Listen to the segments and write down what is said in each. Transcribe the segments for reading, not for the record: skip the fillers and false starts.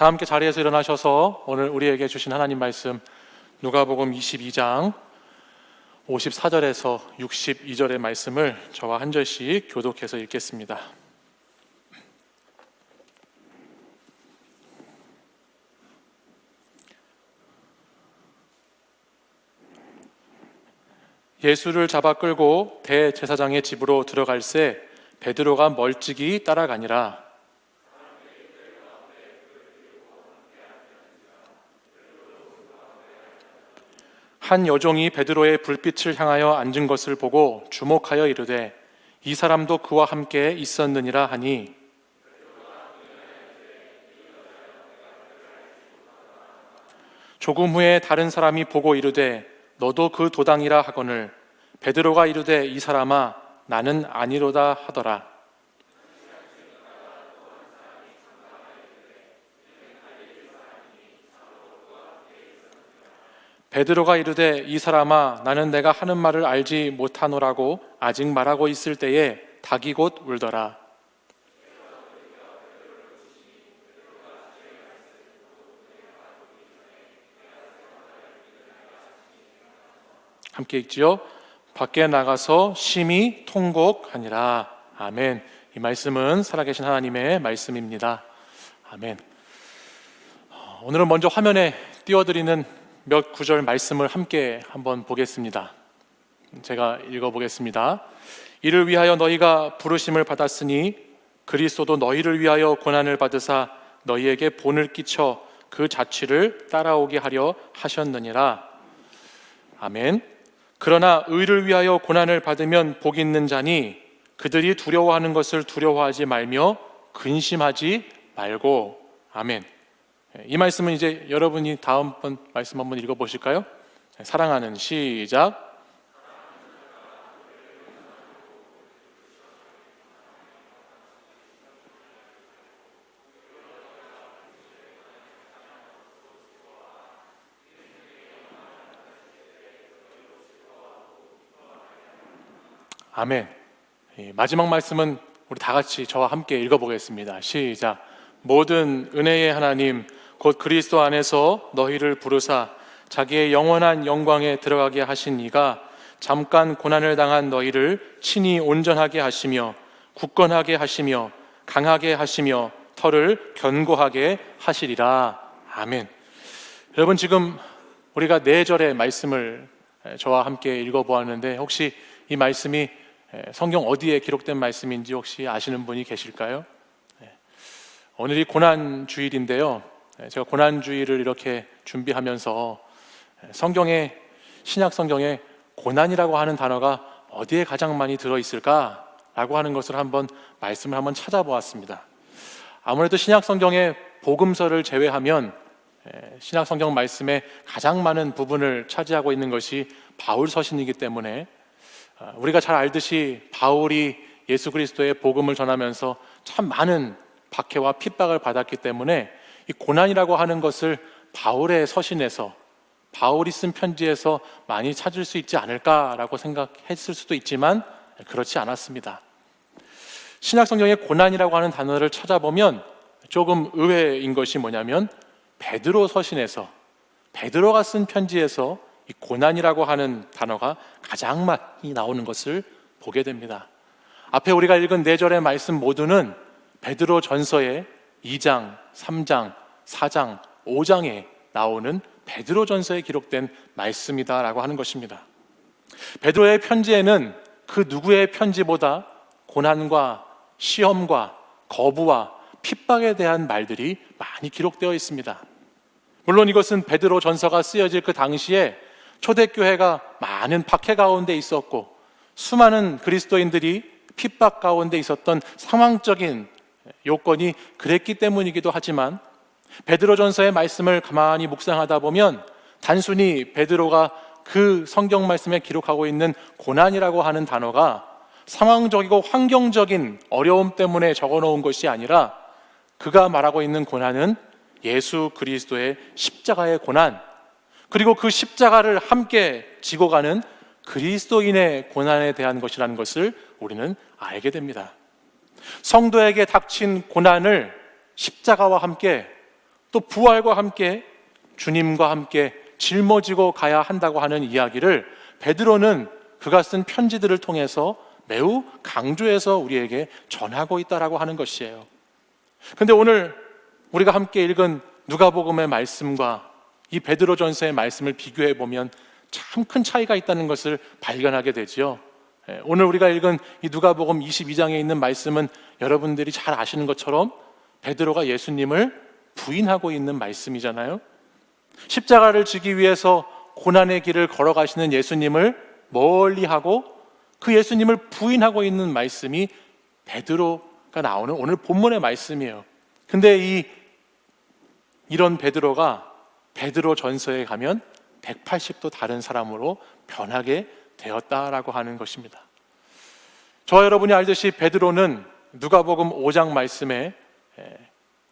다 함께 자리에서 일어나셔서 오늘 우리에게 주신 하나님 말씀 누가복음 22장 54절에서 62절의 말씀을 저와 한 절씩 교독해서 읽겠습니다. 예수를 잡아 끌고 대제사장의 집으로 들어갈새 베드로가 멀찍이 따라가니라. 한 여종이 베드로의 불빛을 향하여 앉은 것을 보고 주목하여 이르되 이 사람도 그와 함께 있었느니라 하니, 조금 후에 다른 사람이 보고 이르되 너도 그 도당이라 하거늘 베드로가 이르되 이 사람아 나는 아니로다 하더라. 베드로가 이르되 이 사람아 나는 내가 하는 말을 알지 못하노라고 아직 말하고 있을 때에 닭이 곧 울더라. 함께 읽지요. 밖에 나가서 심히 통곡하니라. 아멘. 이 말씀은 살아계신 하나님의 말씀입니다. 아멘. 오늘은 먼저 화면에 띄워드리는 몇 구절 말씀을 함께 한번 보겠습니다. 제가 읽어보겠습니다. 이를 위하여 너희가 부르심을 받았으니 그리스도도 너희를 위하여 고난을 받으사 너희에게 본을 끼쳐 그 자취를 따라오게 하려 하셨느니라. 아멘. 그러나 의를 위하여 고난을 받으면 복 있는 자니 그들이 두려워하는 것을 두려워하지 말며 근심하지 말고. 아멘. 이 말씀은 이제 여러분이 다음번 말씀 한번 읽어보실까요? 사랑하는 시작. 아멘. 마지막 말씀은 우리 다 같이 저와 함께 읽어보겠습니다. 시작. 모든 은혜의 하나님 곧 그리스도 안에서 너희를 부르사 자기의 영원한 영광에 들어가게 하신 이가 잠깐 고난을 당한 너희를 친히 온전하게 하시며 굳건하게 하시며 강하게 하시며 털을 견고하게 하시리라. 아멘. 여러분, 지금 우리가 4절의 말씀을 저와 함께 읽어보았는데 혹시 이 말씀이 성경 어디에 기록된 말씀인지 혹시 아시는 분이 계실까요? 오늘이 고난주일인데요, 제가 고난주일을 이렇게 준비하면서 신약 성경에 고난이라고 하는 단어가 어디에 가장 많이 들어있을까라고 하는 것을 말씀을 한번 찾아보았습니다. 아무래도 신약 성경의 복음서를 제외하면 신약 성경 말씀의 가장 많은 부분을 차지하고 있는 것이 바울 서신이기 때문에 우리가 잘 알듯이 바울이 예수 그리스도의 복음을 전하면서 참 많은 박해와 핍박을 받았기 때문에 이 고난이라고 하는 것을 바울의 서신에서, 바울이 쓴 편지에서 많이 찾을 수 있지 않을까라고 생각했을 수도 있지만 그렇지 않았습니다. 신약 성경의 고난이라고 하는 단어를 찾아보면 조금 의외인 것이 뭐냐면 베드로 서신에서, 베드로가 쓴 편지에서 이 고난이라고 하는 단어가 가장 많이 나오는 것을 보게 됩니다. 앞에 우리가 읽은 4절의 말씀 모두는 베드로 전서의 2장, 3장, 4장, 5장에 나오는 베드로 전서에 기록된 말씀이다라고 하는 것입니다. 베드로의 편지에는 그 누구의 편지보다 고난과 시험과 거부와 핍박에 대한 말들이 많이 기록되어 있습니다. 물론 이것은 베드로 전서가 쓰여질 그 당시에 초대교회가 많은 박해 가운데 있었고 수많은 그리스도인들이 핍박 가운데 있었던 상황적인 요건이 그랬기 때문이기도 하지만 베드로 전서의 말씀을 가만히 묵상하다 보면 단순히 베드로가 그 성경 말씀에 기록하고 있는 고난이라고 하는 단어가 상황적이고 환경적인 어려움 때문에 적어놓은 것이 아니라 그가 말하고 있는 고난은 예수 그리스도의 십자가의 고난, 그리고 그 십자가를 함께 지고 가는 그리스도인의 고난에 대한 것이라는 것을 우리는 알게 됩니다. 성도에게 닥친 고난을 십자가와 함께 또 부활과 함께 주님과 함께 짊어지고 가야 한다고 하는 이야기를 베드로는 그가 쓴 편지들을 통해서 매우 강조해서 우리에게 전하고 있다라고 하는 것이에요. 근데 오늘 우리가 함께 읽은 누가복음의 말씀과 이 베드로전서의 말씀을 비교해 보면 참 큰 차이가 있다는 것을 발견하게 되지요. 오늘 우리가 읽은 이 누가복음 22장에 있는 말씀은 여러분들이 잘 아시는 것처럼 베드로가 예수님을 부인하고 있는 말씀이잖아요. 십자가를 지기 위해서 고난의 길을 걸어가시는 예수님을 멀리하고 그 예수님을 부인하고 있는 말씀이 베드로가 나오는 오늘 본문의 말씀이에요. 근데 이런 베드로가 베드로 전서에 가면 180도 다른 사람으로 변하게 되었다라고 하는 것입니다. 저와 여러분이 알듯이 베드로는 누가복음 5장 말씀에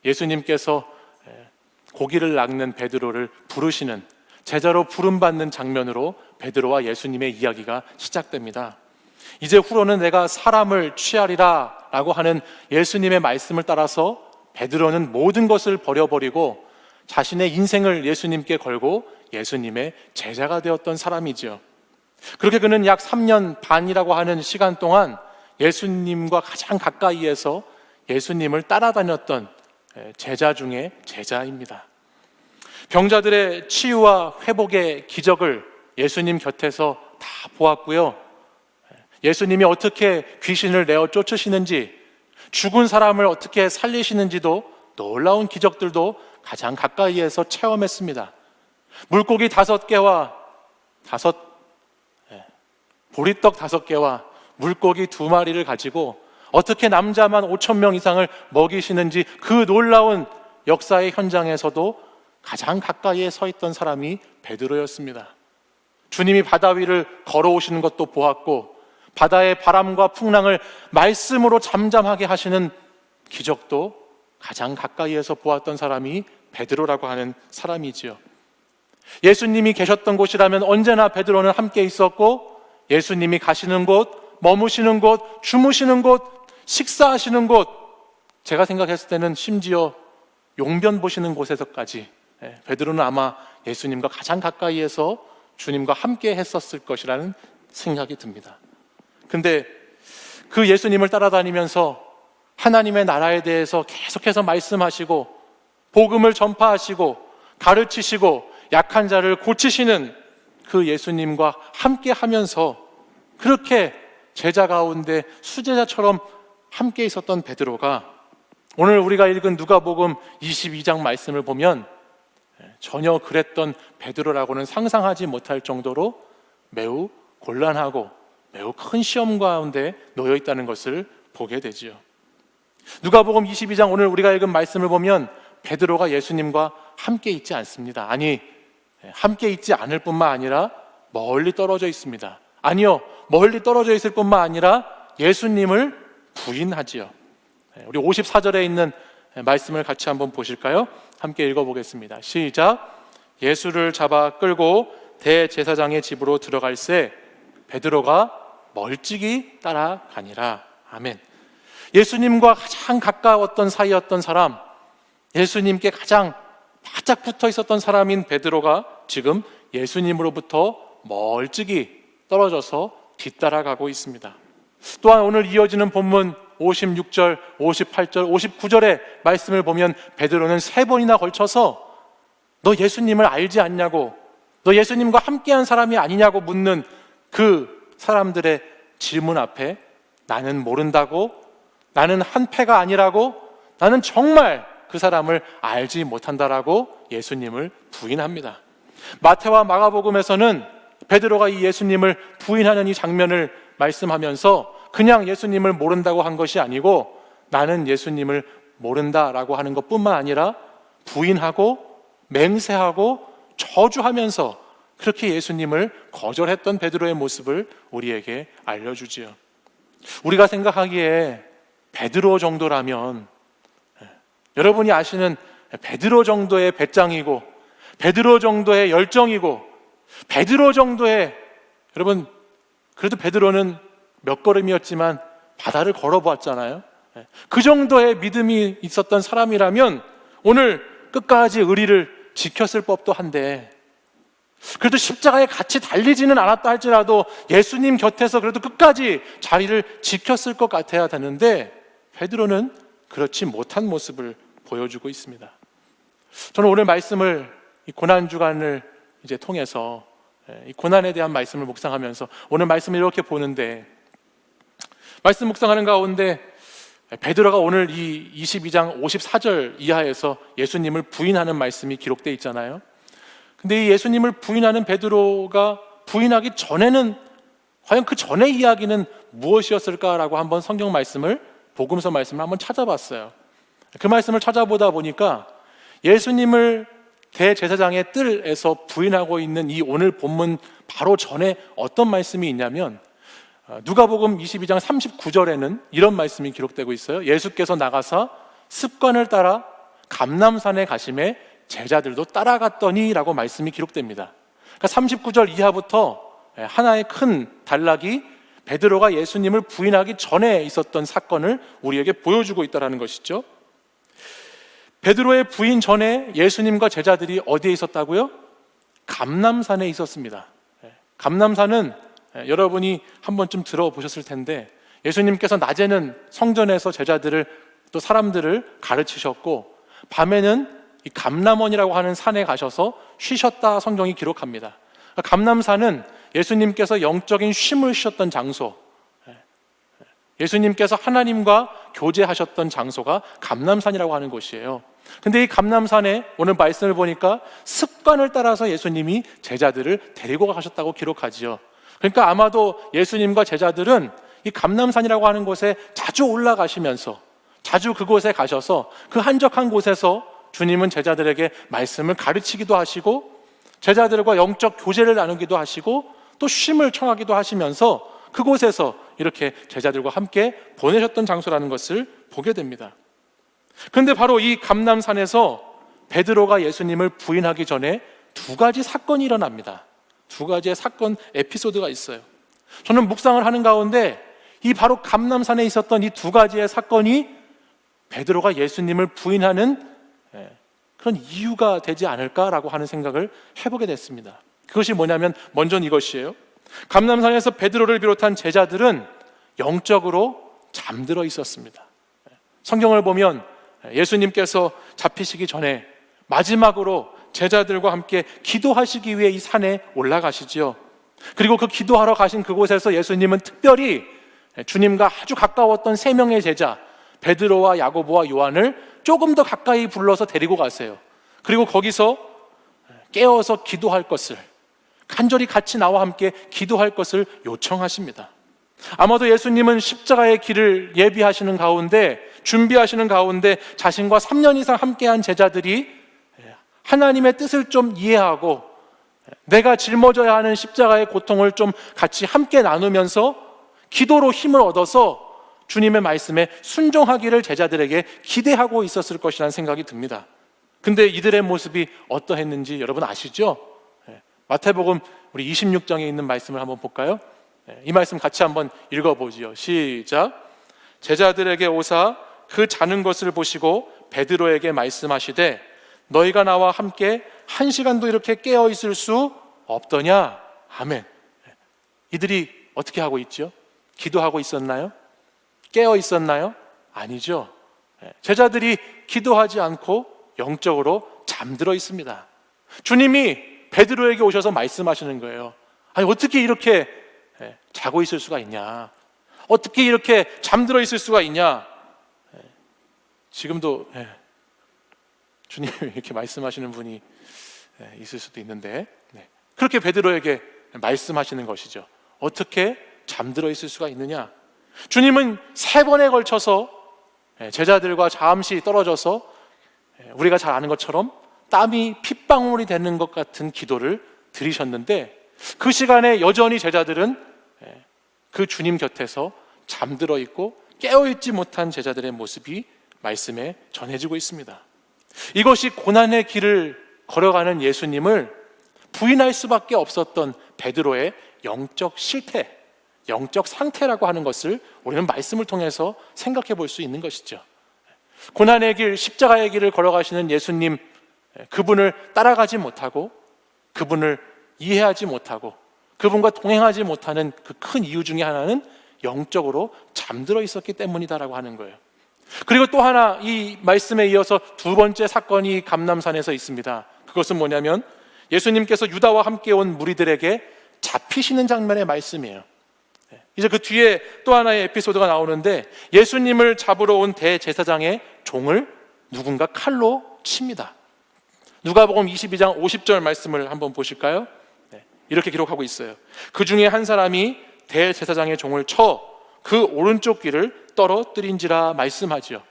예수님께서 고기를 낚는 베드로를 부르시는 제자로 부름받는 장면으로 베드로와 예수님의 이야기가 시작됩니다. 이제 후로는 내가 사람을 취하리라 라고 하는 예수님의 말씀을 따라서 베드로는 모든 것을 버려버리고 자신의 인생을 예수님께 걸고 예수님의 제자가 되었던 사람이지요. 그렇게 그는 약 3년 반이라고 하는 시간 동안 예수님과 가장 가까이에서 예수님을 따라다녔던 제자 중에 제자입니다. 병자들의 치유와 회복의 기적을 예수님 곁에서 다 보았고요. 예수님이 어떻게 귀신을 내어 쫓으시는지, 죽은 사람을 어떻게 살리시는지도 놀라운 기적들도 가장 가까이에서 체험했습니다. 물고기 5개와 보리떡 5개와 물고기 2마리를 가지고 어떻게 남자만 5,000명 이상을 먹이시는지 그 놀라운 역사의 현장에서도 가장 가까이에 서 있던 사람이 베드로였습니다. 주님이 바다 위를 걸어오시는 것도 보았고 바다의 바람과 풍랑을 말씀으로 잠잠하게 하시는 기적도 가장 가까이에서 보았던 사람이 베드로라고 하는 사람이지요. 예수님이 계셨던 곳이라면 언제나 베드로는 함께 있었고 예수님이 가시는 곳, 머무시는 곳, 주무시는 곳, 식사하시는 곳, 제가 생각했을 때는 심지어 용변 보시는 곳에서까지 베드로는 아마 예수님과 가장 가까이에서 주님과 함께 했었을 것이라는 생각이 듭니다. 근데 그 예수님을 따라다니면서 하나님의 나라에 대해서 계속해서 말씀하시고 복음을 전파하시고 가르치시고 약한 자를 고치시는 그 예수님과 함께 하면서 그렇게 제자 가운데 수제자처럼 함께 있었던 베드로가 오늘 우리가 읽은 누가복음 22장 말씀을 보면 전혀 그랬던 베드로라고는 상상하지 못할 정도로 매우 곤란하고 매우 큰 시험 가운데 놓여 있다는 것을 보게 되지요. 누가복음 22장 오늘 우리가 읽은 말씀을 보면 베드로가 예수님과 함께 있지 않습니다. 아니, 함께 있지 않을 뿐만 아니라 멀리 떨어져 있습니다. 아니요, 멀리 떨어져 있을 뿐만 아니라 예수님을 부인하지요. 우리 54절에 있는 말씀을 같이 한번 보실까요? 함께 읽어보겠습니다. 시작. 예수를 잡아 끌고 대제사장의 집으로 들어갈새 베드로가 멀찍이 따라가니라. 아멘. 예수님과 가장 가까웠던 사이였던 사람, 예수님께 가장 바짝 붙어 있었던 사람인 베드로가 지금 예수님으로부터 멀찍이 떨어져서 뒤따라가고 있습니다. 또한 오늘 이어지는 본문 56절, 58절, 59절의 말씀을 보면 베드로는 3번이나 걸쳐서 너 예수님을 알지 않냐고, 너 예수님과 함께한 사람이 아니냐고 묻는 그 사람들의 질문 앞에 나는 모른다고, 나는 한패가 아니라고, 나는 정말 그 사람을 알지 못한다라고 예수님을 부인합니다. 마태와 마가복음에서는 베드로가 이 예수님을 부인하는 이 장면을 말씀하면서 그냥 예수님을 모른다고 한 것이 아니고 나는 예수님을 모른다라고 하는 것뿐만 아니라 부인하고 맹세하고 저주하면서 그렇게 예수님을 거절했던 베드로의 모습을 우리에게 알려주지요. 우리가 생각하기에 베드로 정도라면, 여러분이 아시는 베드로 정도의 배짱이고 베드로 정도의 열정이고 베드로 정도의, 여러분 그래도 베드로는 몇 걸음이었지만 바다를 걸어보았잖아요. 그 정도의 믿음이 있었던 사람이라면 오늘 끝까지 의리를 지켰을 법도 한데, 그래도 십자가에 같이 달리지는 않았다 할지라도 예수님 곁에서 그래도 끝까지 자리를 지켰을 것 같아야 되는데, 베드로는 그렇지 못한 모습을 보여주고 있습니다. 저는 오늘 말씀을, 이 고난 주간을 이제 통해서 이 고난에 대한 말씀을 묵상하면서 오늘 말씀을 이렇게 보는데, 말씀 묵상하는 가운데 베드로가 오늘 이 22장 54절 이하에서 예수님을 부인하는 말씀이 기록되어 있잖아요. 근데 이 예수님을 부인하는 베드로가 부인하기 전에는 과연 그 전의 이야기는 무엇이었을까라고 한번 성경 말씀을, 복음서 말씀을 한번 찾아봤어요. 그 말씀을 찾아보다 보니까 예수님을 대제사장의 뜰에서 부인하고 있는 이 오늘 본문 바로 전에 어떤 말씀이 있냐면, 누가복음 22장 39절에는 이런 말씀이 기록되고 있어요. 예수께서 나가사 습관을 따라 감람산에 가심에 제자들도 따라갔더니 라고 말씀이 기록됩니다. 그러니까 39절 이하부터 하나의 큰 단락이 베드로가 예수님을 부인하기 전에 있었던 사건을 우리에게 보여주고 있다는 것이죠. 베드로의 부인 전에 예수님과 제자들이 어디에 있었다고요? 감람산에 있었습니다. 감람산은 여러분이 한 번쯤 들어보셨을 텐데, 예수님께서 낮에는 성전에서 제자들을, 또 사람들을 가르치셨고, 밤에는 이 감람원이라고 하는 산에 가셔서 쉬셨다 성경이 기록합니다. 감람산은 예수님께서 영적인 쉼을 쉬셨던 장소, 예수님께서 하나님과 교제하셨던 장소가 감람산이라고 하는 곳이에요. 근데 이 감람산에 오늘 말씀을 보니까 습관을 따라서 예수님이 제자들을 데리고 가셨다고 기록하지요. 그러니까 아마도 예수님과 제자들은 이 감람산이라고 하는 곳에 자주 올라가시면서, 자주 그곳에 가셔서 그 한적한 곳에서 주님은 제자들에게 말씀을 가르치기도 하시고, 제자들과 영적 교제를 나누기도 하시고, 또 쉼을 청하기도 하시면서 그곳에서 이렇게 제자들과 함께 보내셨던 장소라는 것을 보게 됩니다. 그런데 바로 이 감람산에서 베드로가 예수님을 부인하기 전에 두 가지 사건이 일어납니다. 두 가지의 사건 에피소드가 있어요. 저는 묵상을 하는 가운데 이 바로 감람산에 있었던 이 두 가지의 사건이 베드로가 예수님을 부인하는 그런 이유가 되지 않을까라고 하는 생각을 해보게 됐습니다. 그것이 뭐냐면, 먼저는 이것이에요. 감람산에서 베드로를 비롯한 제자들은 영적으로 잠들어 있었습니다. 성경을 보면 예수님께서 잡히시기 전에 마지막으로 제자들과 함께 기도하시기 위해 이 산에 올라가시죠. 그리고 그 기도하러 가신 그곳에서 예수님은 특별히 주님과 아주 가까웠던 세 명의 제자, 베드로와 야고보와 요한을 조금 더 가까이 불러서 데리고 가세요. 그리고 거기서 깨어서 기도할 것을, 간절히 같이 나와 함께 기도할 것을 요청하십니다. 아마도 예수님은 십자가의 길을 예비하시는 가운데, 준비하시는 가운데 자신과 3년 이상 함께한 제자들이 하나님의 뜻을 좀 이해하고 내가 짊어져야 하는 십자가의 고통을 좀 같이 함께 나누면서 기도로 힘을 얻어서 주님의 말씀에 순종하기를 제자들에게 기대하고 있었을 것이라는 생각이 듭니다. 근데 이들의 모습이 어떠했는지 여러분 아시죠? 마태복음 우리 26장에 있는 말씀을 한번 볼까요? 이 말씀 같이 한번 읽어보지요. 시작. 제자들에게 오사 그 자는 것을 보시고 베드로에게 말씀하시되 너희가 나와 함께 1시간도 이렇게 깨어 있을 수 없더냐? 아멘. 이들이 어떻게 하고 있죠? 기도하고 있었나요? 깨어 있었나요? 아니죠. 제자들이 기도하지 않고 영적으로 잠들어 있습니다. 주님이 베드로에게 오셔서 말씀하시는 거예요. 아니, 어떻게 이렇게 자고 있을 수가 있냐? 어떻게 이렇게 잠들어 있을 수가 있냐? 지금도 주님이 이렇게 말씀하시는 분이 있을 수도 있는데, 그렇게 베드로에게 말씀하시는 것이죠. 어떻게 잠들어 있을 수가 있느냐? 주님은 3번에 걸쳐서 제자들과 잠시 떨어져서 우리가 잘 아는 것처럼 땀이 핏방울이 되는 것 같은 기도를 드리셨는데, 그 시간에 여전히 제자들은 그 주님 곁에서 잠들어 있고 깨어있지 못한 제자들의 모습이 말씀에 전해지고 있습니다. 이것이 고난의 길을 걸어가는 예수님을 부인할 수밖에 없었던 베드로의 영적 실태, 영적 상태라고 하는 것을 우리는 말씀을 통해서 생각해 볼 수 있는 것이죠. 고난의 길, 십자가의 길을 걸어가시는 예수님, 그분을 따라가지 못하고 그분을 이해하지 못하고 그분과 동행하지 못하는 그 큰 이유 중에 하나는 영적으로 잠들어 있었기 때문이다라고 하는 거예요. 그리고 또 하나, 이 말씀에 이어서 두 번째 사건이 감람산에서 있습니다. 그것은 뭐냐면 예수님께서 유다와 함께 온 무리들에게 잡히시는 장면의 말씀이에요. 이제 그 뒤에 또 하나의 에피소드가 나오는데 예수님을 잡으러 온 대제사장의 종을 누군가 칼로 칩니다. 누가복음 22장 50절 말씀을 한번 보실까요? 이렇게 기록하고 있어요. 그 중에 한 사람이 대제사장의 종을 쳐 그 오른쪽 귀를 떨어뜨린지라 말씀하지요.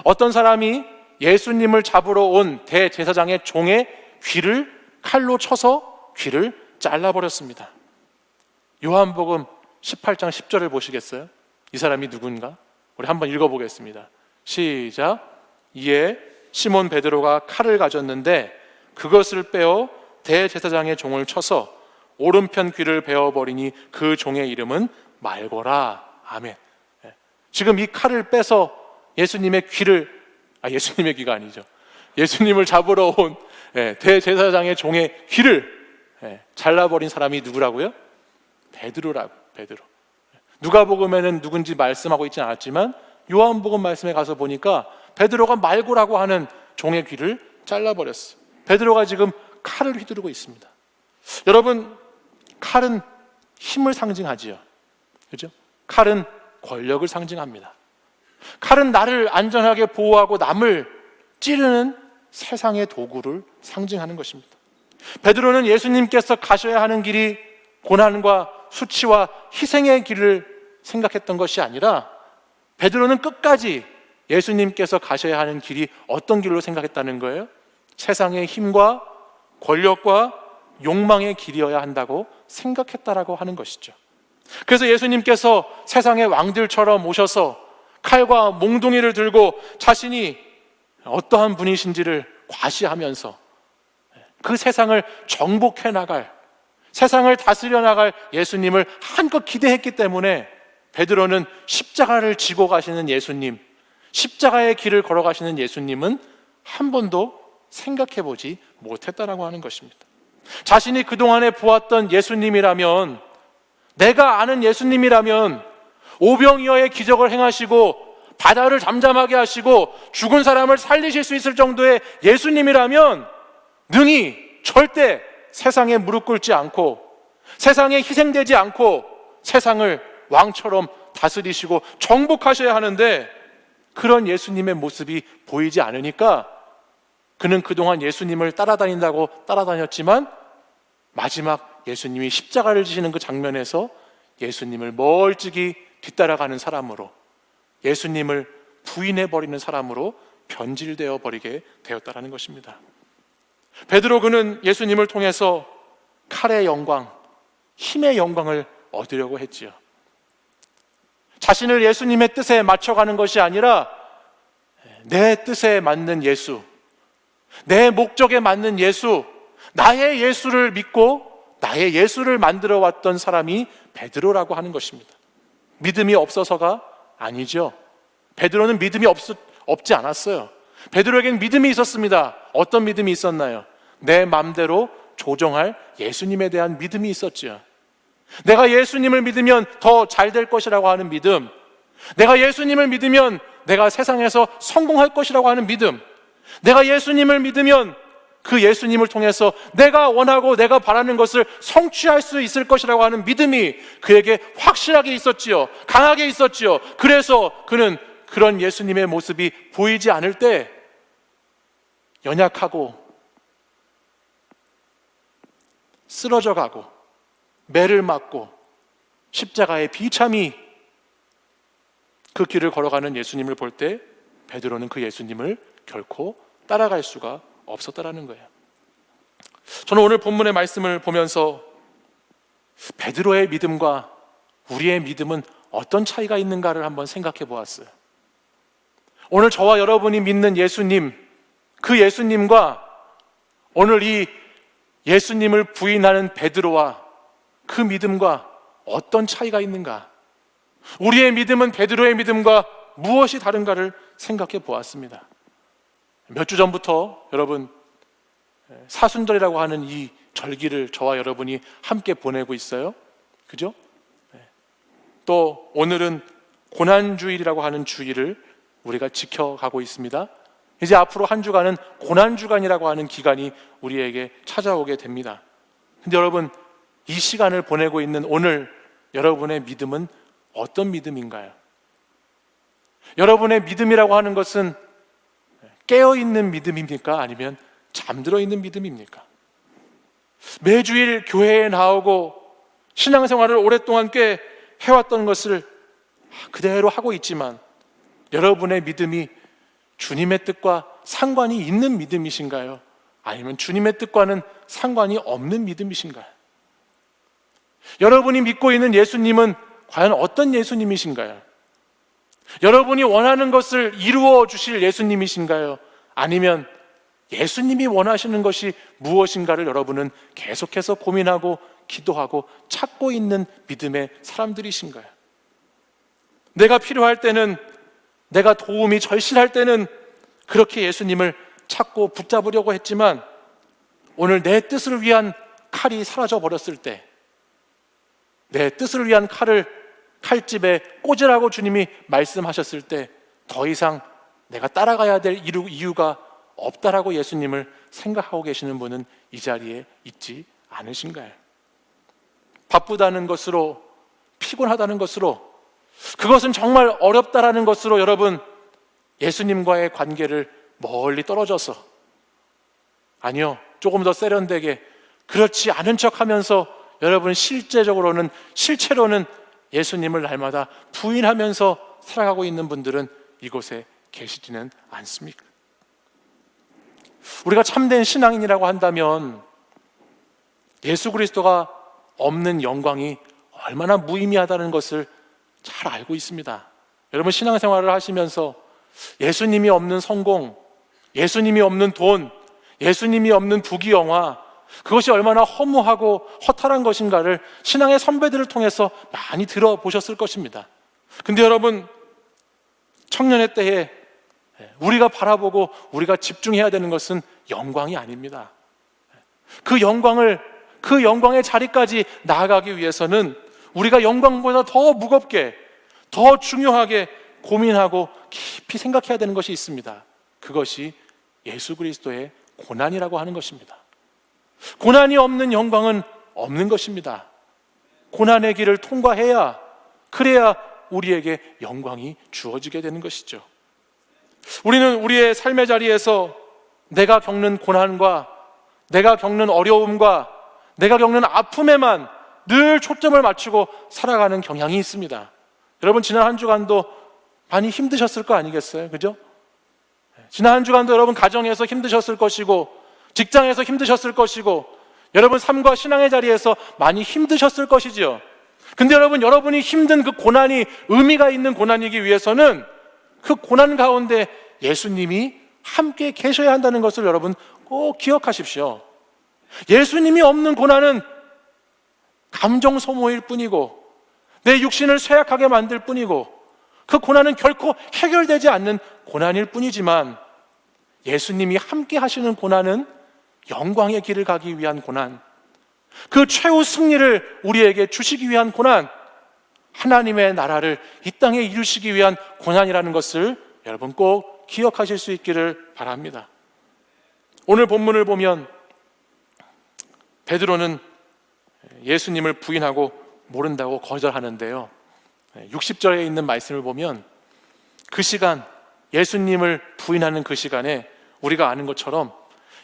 어떤 사람이 예수님을 잡으러 온 대제사장의 종의 귀를 칼로 쳐서 귀를 잘라버렸습니다. 요한복음 18장 10절을 보시겠어요? 이 사람이 누군가? 우리 한번 읽어보겠습니다. 시작. 이에 시몬 베드로가 칼을 가졌는데 그것을 빼어 대제사장의 종을 쳐서 오른편 귀를 베어버리니 그 종의 이름은 말고라. 아멘. 지금 이 칼을 빼서 예수님의 귀를, 예수님의 귀가 아니죠, 예수님을 잡으러 온 대제사장의 종의 귀를 잘라버린 사람이 누구라고요? 베드로라고. 베드로. 누가복음에는 누군지 말씀하고 있지 않았지만 요한복음 말씀에 가서 보니까 베드로가 말고라고 하는 종의 귀를 잘라버렸어요. 베드로가 지금 칼을 휘두르고 있습니다. 여러분, 칼은 힘을 상징하지요. 그렇죠? 칼은 권력을 상징합니다. 칼은 나를 안전하게 보호하고 남을 찌르는 세상의 도구를 상징하는 것입니다. 베드로는 예수님께서 가셔야 하는 길이 고난과 수치와 희생의 길을 생각했던 것이 아니라 베드로는 끝까지 예수님께서 가셔야 하는 길이 어떤 길로 생각했다는 거예요? 세상의 힘과 권력과 욕망의 길이어야 한다고 생각했다라고 하는 것이죠. 그래서 예수님께서 세상의 왕들처럼 오셔서 칼과 몽둥이를 들고 자신이 어떠한 분이신지를 과시하면서 그 세상을 정복해 나갈, 세상을 다스려 나갈 예수님을 한껏 기대했기 때문에 베드로는 십자가를 지고 가시는 예수님, 십자가의 길을 걸어가시는 예수님은 한 번도 생각해 보지 못했다라고 하는 것입니다. 자신이 그동안에 보았던 예수님이라면, 내가 아는 예수님이라면 오병이어의 기적을 행하시고 바다를 잠잠하게 하시고 죽은 사람을 살리실 수 있을 정도의 예수님이라면 능히 절대 세상에 무릎 꿇지 않고 세상에 희생되지 않고 세상을 왕처럼 다스리시고 정복하셔야 하는데 그런 예수님의 모습이 보이지 않으니까 그는 그동안 예수님을 따라다닌다고 따라다녔지만 마지막 예수님이 십자가를 지시는 그 장면에서 예수님을 멀찍이 뒤따라가는 사람으로, 예수님을 부인해버리는 사람으로 변질되어 버리게 되었다는 것입니다. 베드로, 그는 예수님을 통해서 칼의 영광, 힘의 영광을 얻으려고 했지요. 자신을 예수님의 뜻에 맞춰가는 것이 아니라 내 뜻에 맞는 예수, 내 목적에 맞는 예수, 나의 예수를 믿고 나의 예수를 만들어 왔던 사람이 베드로라고 하는 것입니다. 믿음이 없어서가 아니죠. 베드로는 믿음이 없지 않았어요. 베드로에게는 믿음이 있었습니다. 어떤 믿음이 있었나요? 내 마음대로 조정할 예수님에 대한 믿음이 있었지요. 내가 예수님을 믿으면 더 잘 될 것이라고 하는 믿음, 내가 예수님을 믿으면 내가 세상에서 성공할 것이라고 하는 믿음, 내가 예수님을 믿으면 그 예수님을 통해서 내가 원하고 내가 바라는 것을 성취할 수 있을 것이라고 하는 믿음이 그에게 확실하게 있었지요. 강하게 있었지요. 그래서 그는 그런 예수님의 모습이 보이지 않을 때 연약하고 쓰러져 가고 매를 맞고 십자가의 비참히 그 길을 걸어가는 예수님을 볼 때 베드로는 그 예수님을 결코 따라갈 수가 없었다라는 거예요. 저는 오늘 본문의 말씀을 보면서 베드로의 믿음과 우리의 믿음은 어떤 차이가 있는가를 한번 생각해 보았어요. 오늘 저와 여러분이 믿는 예수님, 그 예수님과 오늘 이 예수님을 부인하는 베드로와 그 믿음과 어떤 차이가 있는가? 우리의 믿음은 베드로의 믿음과 무엇이 다른가를 생각해 보았습니다. 몇 주 전부터 여러분 사순절이라고 하는 이 절기를 저와 여러분이 함께 보내고 있어요. 그죠? 또 오늘은 고난주일이라고 하는 주일을 우리가 지켜가고 있습니다. 이제 앞으로 한 주간은 고난주간이라고 하는 기간이 우리에게 찾아오게 됩니다. 근데 여러분, 이 시간을 보내고 있는 오늘 여러분의 믿음은 어떤 믿음인가요? 여러분의 믿음이라고 하는 것은 깨어있는 믿음입니까? 아니면 잠들어 있는 믿음입니까? 매주일 교회에 나오고 신앙생활을 오랫동안 꽤 해왔던 것을 그대로 하고 있지만 여러분의 믿음이 주님의 뜻과 상관이 있는 믿음이신가요? 아니면 주님의 뜻과는 상관이 없는 믿음이신가요? 여러분이 믿고 있는 예수님은 과연 어떤 예수님이신가요? 여러분이 원하는 것을 이루어 주실 예수님이신가요? 아니면 예수님이 원하시는 것이 무엇인가를 여러분은 계속해서 고민하고 기도하고 찾고 있는 믿음의 사람들이신가요? 내가 필요할 때는, 내가 도움이 절실할 때는 그렇게 예수님을 찾고 붙잡으려고 했지만 오늘 내 뜻을 위한 칼이 사라져 버렸을 때, 내 뜻을 위한 칼을 칼집에 꽂으라고 주님이 말씀하셨을 때 더 이상 내가 따라가야 될 이유가 없다라고 예수님을 생각하고 계시는 분은 이 자리에 있지 않으신가요? 바쁘다는 것으로, 피곤하다는 것으로, 그것은 정말 어렵다라는 것으로 여러분 예수님과의 관계를 멀리 떨어져서, 아니요, 조금 더 세련되게 그렇지 않은 척하면서 여러분 실제로는 예수님을 날마다 부인하면서 살아가고 있는 분들은 이곳에 계시지는 않습니까? 우리가 참된 신앙인이라고 한다면 예수 그리스도가 없는 영광이 얼마나 무의미하다는 것을 잘 알고 있습니다. 여러분 신앙생활을 하시면서 예수님이 없는 성공, 예수님이 없는 돈, 예수님이 없는 부귀영화, 그것이 얼마나 허무하고 허탈한 것인가를 신앙의 선배들을 통해서 많이 들어보셨을 것입니다. 근데 여러분, 청년의 때에 우리가 바라보고 우리가 집중해야 되는 것은 영광이 아닙니다. 그 영광의 자리까지 나아가기 위해서는 우리가 영광보다 더 무겁게, 더 중요하게 고민하고 깊이 생각해야 되는 것이 있습니다. 그것이 예수 그리스도의 고난이라고 하는 것입니다. 고난이 없는 영광은 없는 것입니다. 고난의 길을 통과해야, 그래야 우리에게 영광이 주어지게 되는 것이죠. 우리는 우리의 삶의 자리에서 내가 겪는 고난과 내가 겪는 어려움과 내가 겪는 아픔에만 늘 초점을 맞추고 살아가는 경향이 있습니다. 여러분 지난 한 주간도 많이 힘드셨을 거 아니겠어요? 그죠? 지난 한 주간도 여러분 가정에서 힘드셨을 것이고 직장에서 힘드셨을 것이고 여러분 삶과 신앙의 자리에서 많이 힘드셨을 것이지요. 근데 여러분이 힘든 그 고난이 의미가 있는 고난이기 위해서는 그 고난 가운데 예수님이 함께 계셔야 한다는 것을 여러분 꼭 기억하십시오. 예수님이 없는 고난은 감정 소모일 뿐이고 내 육신을 쇠약하게 만들 뿐이고 그 고난은 결코 해결되지 않는 고난일 뿐이지만 예수님이 함께 하시는 고난은 영광의 길을 가기 위한 고난, 그 최후 승리를 우리에게 주시기 위한 고난, 하나님의 나라를 이 땅에 이루시기 위한 고난이라는 것을 여러분 꼭 기억하실 수 있기를 바랍니다. 오늘 본문을 보면 베드로는 예수님을 부인하고 모른다고 거절하는데요, 60절에 있는 말씀을 보면 그 시간, 예수님을 부인하는 그 시간에 우리가 아는 것처럼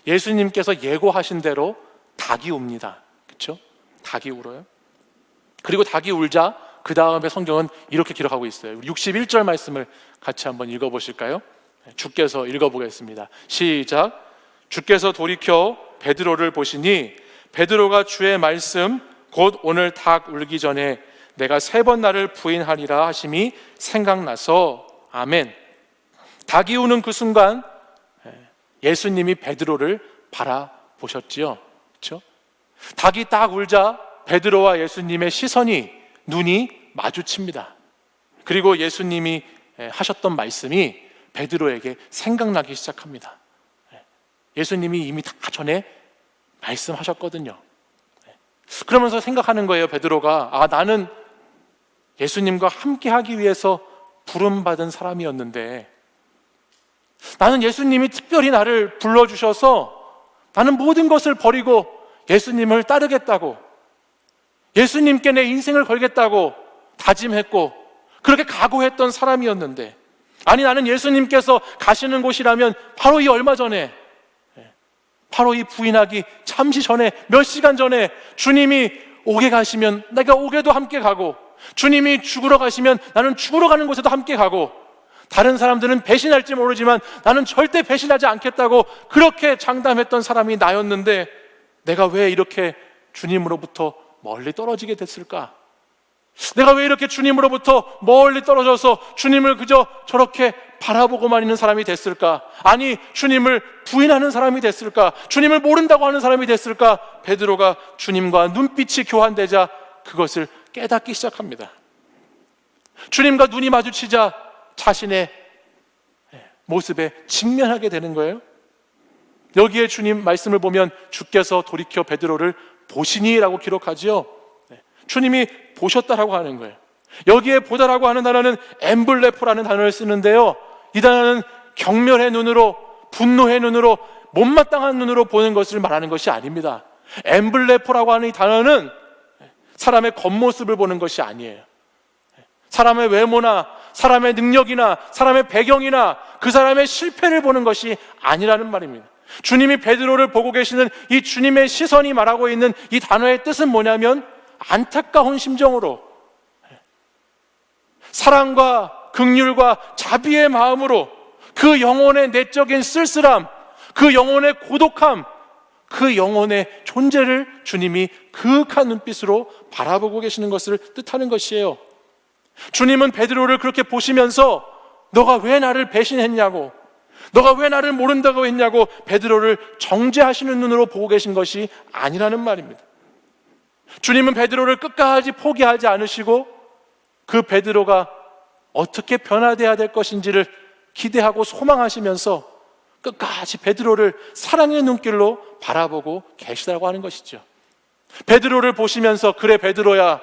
예수님께서 예고하신 대로 닭이 웁니다. 그렇죠? 닭이 울어요. 그리고 닭이 울자 그 다음에 성경은 이렇게 기록하고 있어요. 61절 말씀을 같이 한번 읽어보실까요? 주께서 읽어보겠습니다. 시작. 주께서 돌이켜 베드로를 보시니 베드로가 주의 말씀 곧 오늘 닭 울기 전에 내가 3번 나를 부인하리라 하심이 생각나서 아멘. 닭이 우는 그 순간 예수님이 베드로를 바라보셨지요. 그렇죠? 닭이 딱 울자 베드로와 예수님의 눈이 마주칩니다. 그리고 예수님이 하셨던 말씀이 베드로에게 생각나기 시작합니다. 예수님이 이미 다 전에 말씀하셨거든요. 그러면서 생각하는 거예요, 베드로가. 나는 예수님과 함께 하기 위해서 부름받은 사람이었는데, 나는 예수님이 특별히 나를 불러주셔서 나는 모든 것을 버리고 예수님을 따르겠다고, 예수님께 내 인생을 걸겠다고 다짐했고 그렇게 각오했던 사람이었는데, 아니 나는 예수님께서 가시는 곳이라면 바로 이 얼마 전에, 바로 이 부인하기 잠시 전에, 몇 시간 전에 주님이 오게 가시면 내가 오게도 함께 가고, 주님이 죽으러 가시면 나는 죽으러 가는 곳에도 함께 가고, 다른 사람들은 배신할지 모르지만 나는 절대 배신하지 않겠다고 그렇게 장담했던 사람이 나였는데, 내가 왜 이렇게 주님으로부터 멀리 떨어지게 됐을까? 내가 왜 이렇게 주님으로부터 멀리 떨어져서 주님을 그저 저렇게 바라보고만 있는 사람이 됐을까? 아니, 주님을 부인하는 사람이 됐을까? 주님을 모른다고 하는 사람이 됐을까? 베드로가 주님과 눈빛이 교환되자 그것을 깨닫기 시작합니다. 주님과 눈이 마주치자 자신의 모습에 직면하게 되는 거예요. 여기에 주님 말씀을 보면 주께서 돌이켜 베드로를 보시니라고 기록하지요. 주님이 보셨다라고 하는 거예요. 여기에 보다라고 하는 단어는 엠블레포라는 단어를 쓰는데요, 이 단어는 경멸의 눈으로, 분노의 눈으로, 못마땅한 눈으로 보는 것을 말하는 것이 아닙니다. 엠블레포라고 하는 이 단어는 사람의 겉모습을 보는 것이 아니에요. 사람의 외모나 사람의 능력이나 사람의 배경이나 그 사람의 실패를 보는 것이 아니라는 말입니다. 주님이 베드로를 보고 계시는 이 주님의 시선이 말하고 있는 이 단어의 뜻은 뭐냐면, 안타까운 심정으로, 사랑과 긍휼과 자비의 마음으로 그 영혼의 내적인 쓸쓸함, 그 영혼의 고독함, 그 영혼의 존재를 주님이 그윽한 눈빛으로 바라보고 계시는 것을 뜻하는 것이에요. 주님은 베드로를 그렇게 보시면서 너가 왜 나를 배신했냐고, 너가 왜 나를 모른다고 했냐고 베드로를 정죄하시는 눈으로 보고 계신 것이 아니라는 말입니다. 주님은 베드로를 끝까지 포기하지 않으시고 그 베드로가 어떻게 변화되어야 될 것인지를 기대하고 소망하시면서 끝까지 베드로를 사랑의 눈길로 바라보고 계시다고 하는 것이죠. 베드로를 보시면서, 그래 베드로야,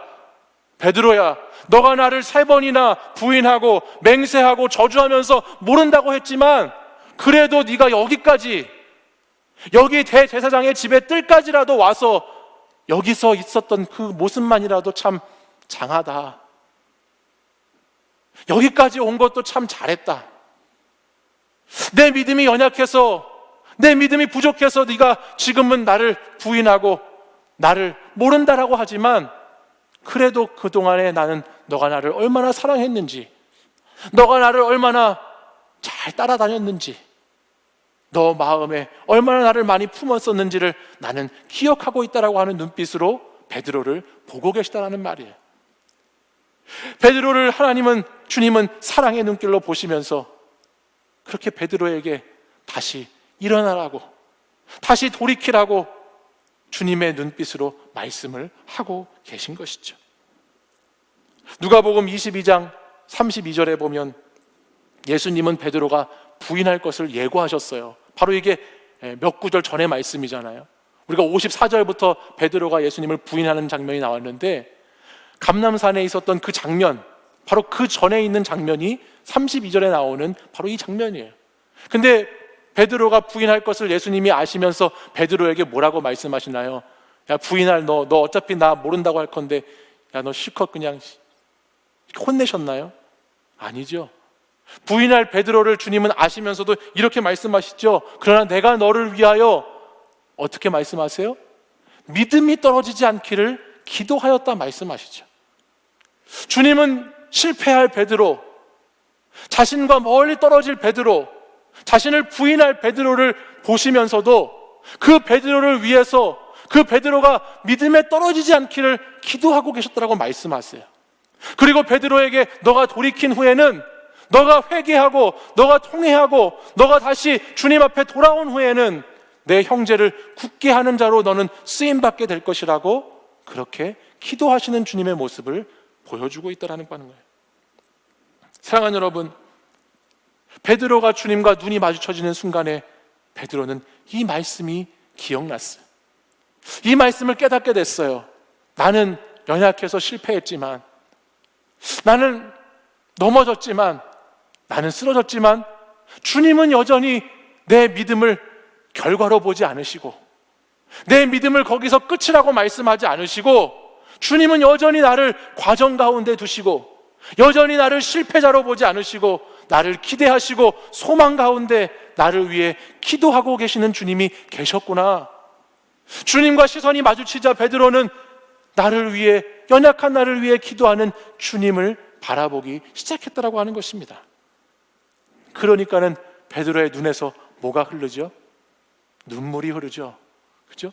베드로야, 너가 나를 3번이나 부인하고 맹세하고 저주하면서 모른다고 했지만 그래도 네가 여기까지, 여기 대제사장의 집에 뜰까지라도 와서 여기서 있었던 그 모습만이라도 참 장하다. 여기까지 온 것도 참 잘했다. 내 믿음이 연약해서, 내 믿음이 부족해서 네가 지금은 나를 부인하고 나를 모른다라고 하지만, 그래도 그동안에 나는 너가 나를 얼마나 사랑했는지, 너가 나를 얼마나 잘 따라다녔는지, 너 마음에 얼마나 나를 많이 품었었는지를 나는 기억하고 있다라고 하는 눈빛으로 베드로를 보고 계시다라는 말이에요. 베드로를 주님은 사랑의 눈길로 보시면서 그렇게 베드로에게 다시 일어나라고, 다시 돌이키라고 주님의 눈빛으로 말씀을 하고 계신 것이죠. 누가복음 22장 32절에 보면 예수님은 베드로가 부인할 것을 예고하셨어요. 바로 이게 몇 구절 전의 말씀이잖아요. 우리가 54절부터 베드로가 예수님을 부인하는 장면이 나왔는데, 감람산에 있었던 그 장면, 바로 그 전에 있는 장면이 32절에 나오는 바로 이 장면이에요. 근데 베드로가 부인할 것을 예수님이 아시면서 베드로에게 뭐라고 말씀하시나요? 야, 부인할 너 어차피 나 모른다고 할 건데, 야, 너 실컷 그냥 혼내셨나요? 아니죠. 부인할 베드로를 주님은 아시면서도 이렇게 말씀하시죠. 그러나 내가 너를 위하여 어떻게 말씀하세요? 믿음이 떨어지지 않기를 기도하였다 말씀하시죠. 주님은 실패할 베드로, 자신과 멀리 떨어질 베드로, 자신을 부인할 베드로를 보시면서도 그 베드로를 위해서, 그 베드로가 믿음에 떨어지지 않기를 기도하고 계셨다라고 말씀하세요. 그리고 베드로에게 너가 돌이킨 후에는, 너가 회개하고 너가 통회하고 너가 다시 주님 앞에 돌아온 후에는 내 형제를 굳게 하는 자로 너는 쓰임받게 될 것이라고 그렇게 기도하시는 주님의 모습을 보여주고 있다는 거예요. 사랑하는 여러분, 베드로가 주님과 눈이 마주쳐지는 순간에 베드로는 이 말씀이 기억났어요. 이 말씀을 깨닫게 됐어요. 나는 연약해서 실패했지만, 나는 넘어졌지만, 나는 쓰러졌지만 주님은 여전히 내 믿음을 결과로 보지 않으시고, 내 믿음을 거기서 끝이라고 말씀하지 않으시고, 주님은 여전히 나를 과정 가운데 두시고, 여전히 나를 실패자로 보지 않으시고, 나를 기대하시고 소망 가운데 나를 위해 기도하고 계시는 주님이 계셨구나. 주님과 시선이 마주치자 베드로는 나를 위해, 연약한 나를 위해 기도하는 주님을 바라보기 시작했다라고 하는 것입니다. 그러니까는 베드로의 눈에서 뭐가 흐르죠? 눈물이 흐르죠. 그죠?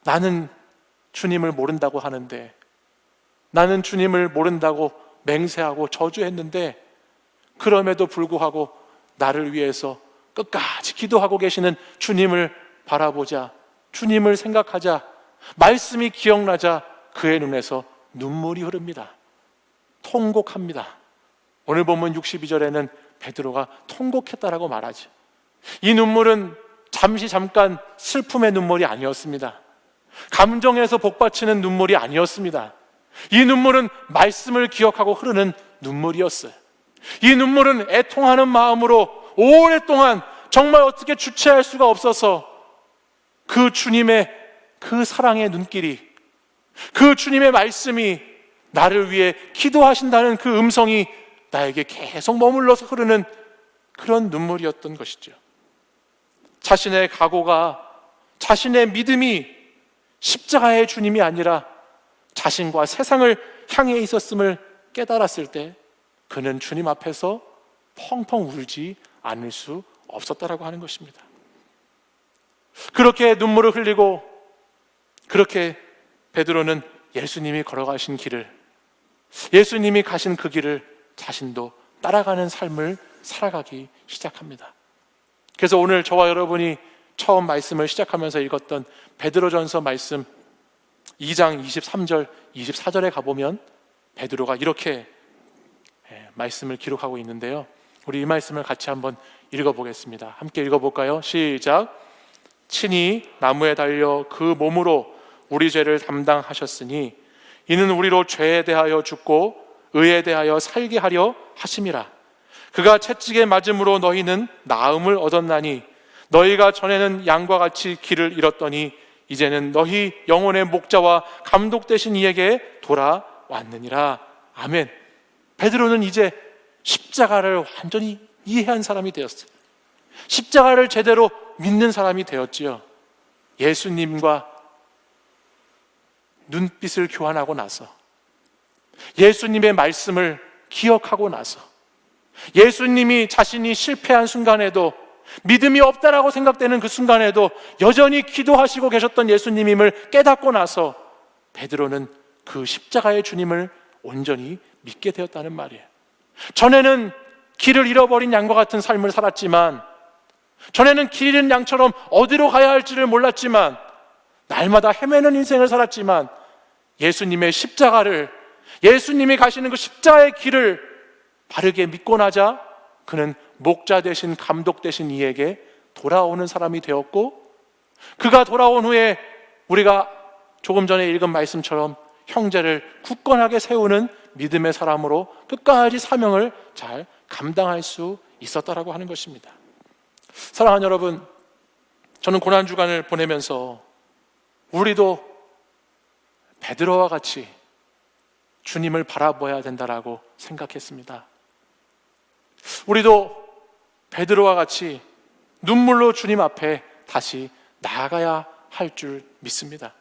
나는 주님을 모른다고 하는데, 나는 주님을 모른다고 맹세하고 저주했는데, 그럼에도 불구하고 나를 위해서 끝까지 기도하고 계시는 주님을 바라보자, 주님을 생각하자, 말씀이 기억나자 그의 눈에서 눈물이 흐릅니다. 통곡합니다. 오늘 본문 62절에는 베드로가 통곡했다라고 말하죠. 이 눈물은 잠깐 슬픔의 눈물이 아니었습니다. 감정에서 복받치는 눈물이 아니었습니다. 이 눈물은 말씀을 기억하고 흐르는 눈물이었어요. 이 눈물은 애통하는 마음으로 오랫동안 정말 어떻게 주체할 수가 없어서 그 주님의 그 사랑의 눈길이, 그 주님의 말씀이, 나를 위해 기도하신다는 그 음성이 나에게 계속 머물러서 흐르는 그런 눈물이었던 것이죠. 자신의 각오가, 자신의 믿음이 십자가의 주님이 아니라 자신과 세상을 향해 있었음을 깨달았을 때 그는 주님 앞에서 펑펑 울지 않을 수 없었다라고 하는 것입니다. 그렇게 눈물을 흘리고, 그렇게 베드로는 예수님이 걸어가신 길을, 예수님이 가신 그 길을 자신도 따라가는 삶을 살아가기 시작합니다. 그래서 오늘 저와 여러분이 처음 말씀을 시작하면서 읽었던 베드로전서 말씀 2장 23절, 24절에 가보면 베드로가 이렇게 말씀을 기록하고 있는데요. 우리 이 말씀을 같이 한번 읽어보겠습니다. 함께 읽어볼까요? 시작. 친히 나무에 달려 그 몸으로 우리 죄를 담당하셨으니 이는 우리로 죄에 대하여 죽고 의에 대하여 살게 하려 하심이라. 그가 채찍에 맞음으로 너희는 나음을 얻었나니 너희가 전에는 양과 같이 길을 잃었더니 이제는 너희 영혼의 목자와 감독 되신 이에게 돌아왔느니라. 아멘. 베드로는 이제 십자가를 완전히 이해한 사람이 되었어요. 십자가를 제대로 믿는 사람이 되었지요. 예수님과 눈빛을 교환하고 나서, 예수님의 말씀을 기억하고 나서, 예수님이 자신이 실패한 순간에도, 믿음이 없다라고 생각되는 그 순간에도 여전히 기도하시고 계셨던 예수님임을 깨닫고 나서 베드로는 그 십자가의 주님을 온전히 믿게 되었다는 말이에요. 전에는 길을 잃어버린 양과 같은 삶을 살았지만, 전에는 길 잃은 양처럼 어디로 가야 할지를 몰랐지만, 날마다 헤매는 인생을 살았지만, 예수님의 십자가를, 예수님이 가시는 그 십자가의 길을 바르게 믿고 나자 그는 목자 되신, 감독 되신 이에게 돌아오는 사람이 되었고, 그가 돌아온 후에 우리가 조금 전에 읽은 말씀처럼 형제를 굳건하게 세우는 믿음의 사람으로 끝까지 사명을 잘 감당할 수 있었다라고 하는 것입니다. 사랑하는 여러분, 저는 고난주간을 보내면서 우리도 베드로와 같이 주님을 바라봐야 된다라고 생각했습니다. 우리도 베드로와 같이 눈물로 주님 앞에 다시 나아가야 할 줄 믿습니다.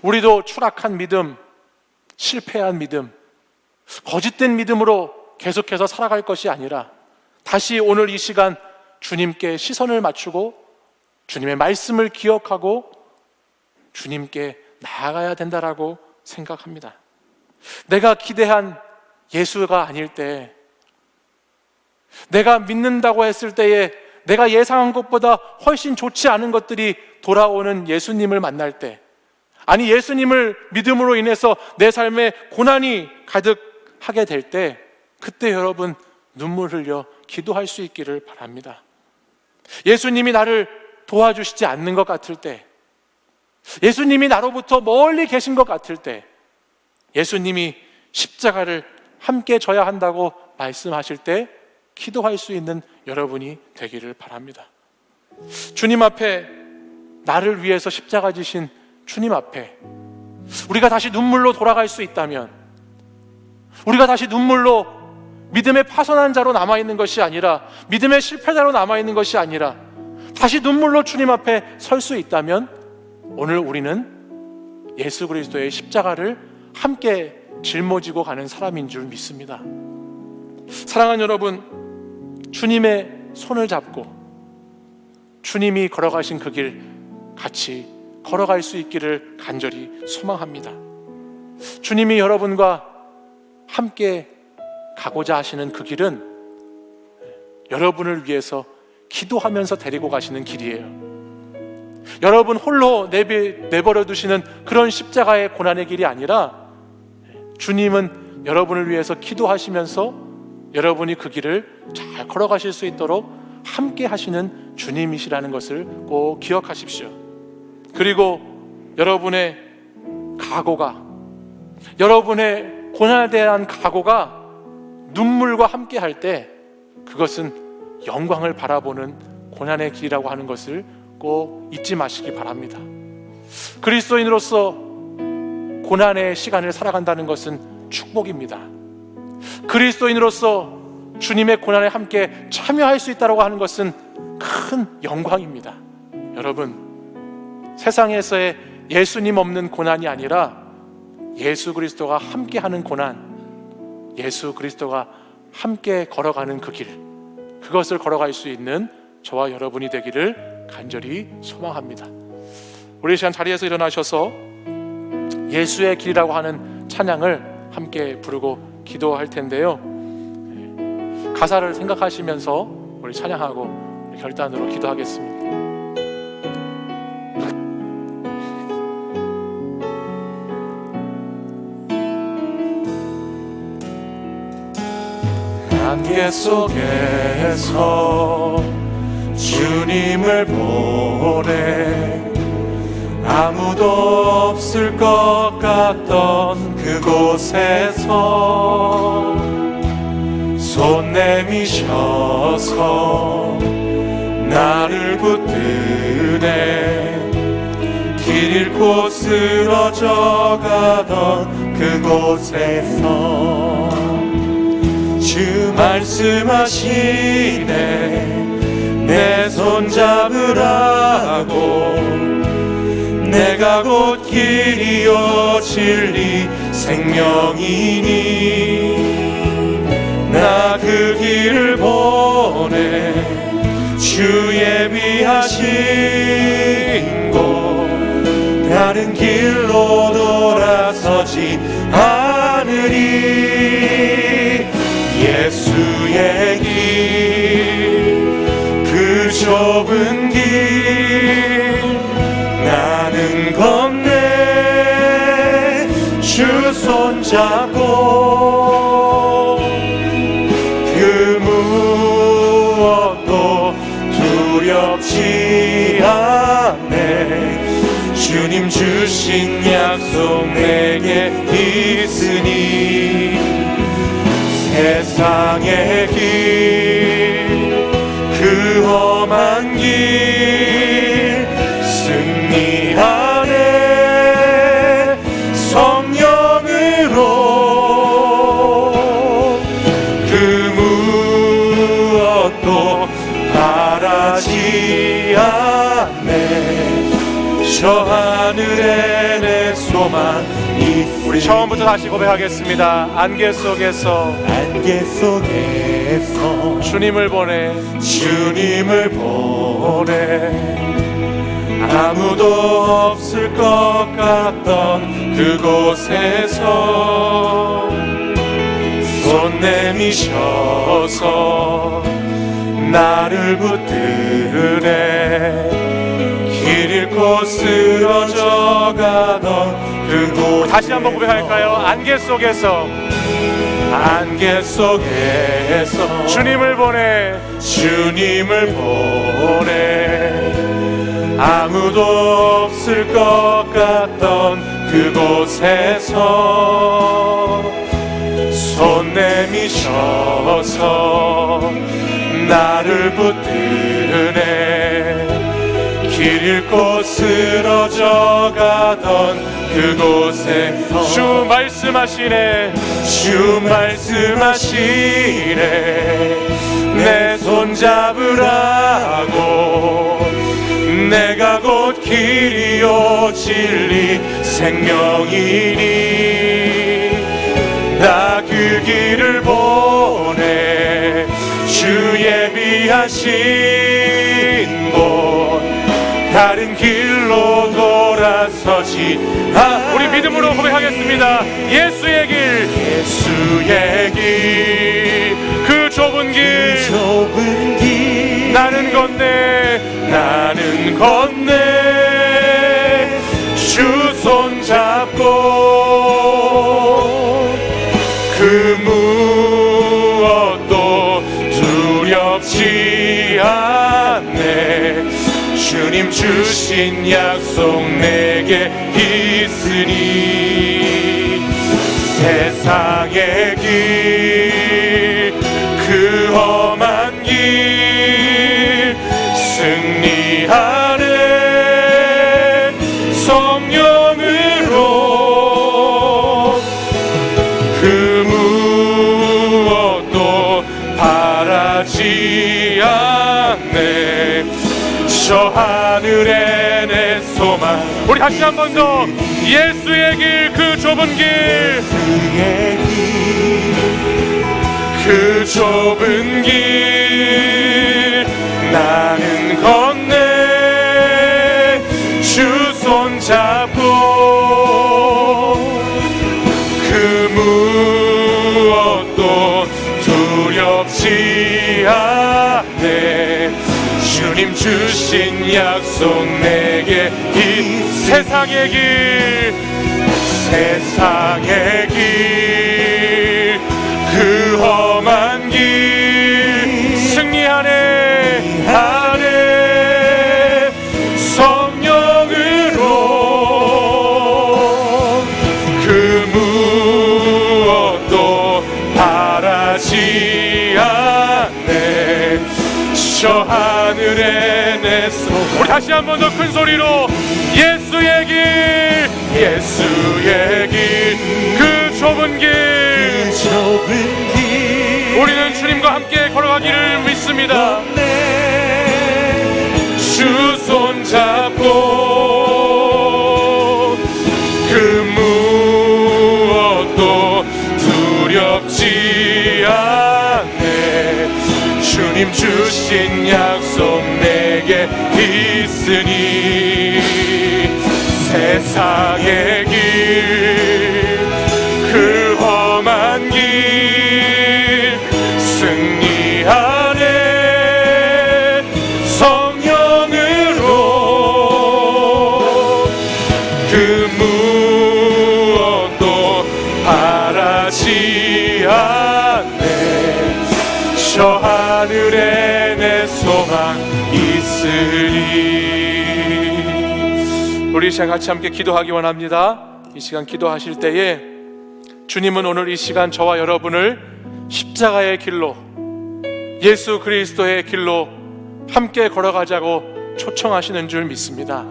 우리도 추락한 믿음, 실패한 믿음, 거짓된 믿음으로 계속해서 살아갈 것이 아니라 다시 오늘 이 시간 주님께 시선을 맞추고 주님의 말씀을 기억하고 주님께 나아가야 된다라고 생각합니다. 내가 기대한 예수가 아닐 때, 내가 믿는다고 했을 때에 내가 예상한 것보다 훨씬 좋지 않은 것들이 돌아오는 예수님을 만날 때, 아니 예수님을 믿음으로 인해서 내 삶에 고난이 가득하게 될 때, 그때 여러분 눈물 흘려 기도할 수 있기를 바랍니다. 예수님이 나를 도와주시지 않는 것 같을 때, 예수님이 나로부터 멀리 계신 것 같을 때, 예수님이 십자가를 함께 져야 한다고 말씀하실 때 기도할 수 있는 여러분이 되기를 바랍니다. 주님 앞에, 나를 위해서 십자가 지신 주님 앞에 우리가 다시 눈물로 돌아갈 수 있다면, 우리가 다시 눈물로 믿음의 파손한 자로 남아있는 것이 아니라, 믿음의 실패자로 남아있는 것이 아니라 다시 눈물로 주님 앞에 설 수 있다면, 오늘 우리는 예수 그리스도의 십자가를 함께 짊어지고 가는 사람인 줄 믿습니다. 사랑하는 여러분, 주님의 손을 잡고 주님이 걸어가신 그 길 같이 걸어갈 수 있기를 간절히 소망합니다. 주님이 여러분과 함께 가고자 하시는 그 길은 여러분을 위해서 기도하면서 데리고 가시는 길이에요. 여러분 홀로 내버려 두시는 그런 십자가의 고난의 길이 아니라, 주님은 여러분을 위해서 기도하시면서 여러분이 그 길을 잘 걸어가실 수 있도록 함께 하시는 주님이시라는 것을 꼭 기억하십시오. 그리고 여러분의 각오가, 여러분의 고난에 대한 각오가 눈물과 함께 할 때, 그것은 영광을 바라보는 고난의 길이라고 하는 것을 꼭 잊지 마시기 바랍니다. 그리스도인으로서 고난의 시간을 살아간다는 것은 축복입니다. 그리스도인으로서 주님의 고난에 함께 참여할 수 있다고 하는 것은 큰 영광입니다. 여러분, 세상에서의 예수님 없는 고난이 아니라 예수 그리스도가 함께하는 고난, 예수 그리스도가 함께 걸어가는 그 길, 그것을 걸어갈 수 있는 저와 여러분이 되기를 간절히 소망합니다. 우리 시간 자리에서 일어나셔서 예수의 길이라고 하는 찬양을 함께 부르고 기도할 텐데요, 가사를 생각하시면서 우리 찬양하고 결단으로 기도하겠습니다. 안개 속에서 주님을 보내 아무도 없을 것 같던 그곳에서 손 내미셔서 나를 붙드네 길 잃고 쓰러져 가던 그곳에서 주 말씀하시네 내 손 잡으라고 내가 곧 길이요 진리 생명이니 나 그 길을 보내 주 예비하신 곳 다른 길로 돌아서지 않으리 예수의 길 그 좁은 길 나는 건네 주 손잡고 그 무엇도 두렵지 않네 주님 주신 약속 내게 있으니 세상의 길 그 험한 길 승리하네 성령으로 그 무엇도 바라지 않네 저 하늘에 내 소망 우리 처음부터 다시 고백하겠습니다. 안개 속에서 주님을 보내 아무도 없을 것 같던 그곳에서 손 내미셔서 나를 붙드네 길 잃고 쓰러져 가던 그곳 다시 한번 고백할까요? 안개 속에서 안개 속에서 주님을 보내 아무도 없을 것 같던 그곳에서 손 내미셔서 나를 붙드네. 길 잃고 쓰러져 가던 그곳에 주 말씀하시네. 주 말씀하시네. 내 손 잡으라고. 내가 곧 길이요 진리 생명이니 나 그 길을 보내. 주 예비하신 곳 다른 길로 돌아서지. 우리 믿음으로 고백하겠습니다. 예수의 길, 예수의 길, 그 좁은 길, 나는 건네 주 손 잡고 그 무엇도 두렵지 않네. 주님 주신 약속 내게 있으니 세상의 길, 그 험한 길 승리하네. 성령으로 그 무엇도 바라지 않네. 저 하늘에 내 소망. 우리 다시 한 번 더. 예수의 길, 그 좁은 길, 그 좁은 길 나는 건네. 주 손 잡고 그 무엇도 두렵지 않네. 주님 주신 약속 내게 이 세상의 길, 세상의 길, 그 험한 길 승리하네. 하네. 성령으로 그 무엇도 바라지 않네. 저 하늘에 내 손. 우리 다시 한 번 더 큰 소리로. 예수의 길, 예수의 길, 그 좁은 길, 우리는 주님과 함께 걸어가기를 믿습니다. 주 손 잡고 그 무엇도 두렵지 않네. 주님 주신 약속 내게 있으니 세상의 길, 그 험한 길 승리하네. 성령으로 그 무엇도 바라지 않네. 저 하늘에 내 소망 있으리. 우리 이 시간 같이 함께 기도하기 원합니다. 이 시간 기도하실 때에 주님은 오늘 이 시간 저와 여러분을 십자가의 길로, 예수 그리스도의 길로 함께 걸어가자고 초청하시는 줄 믿습니다.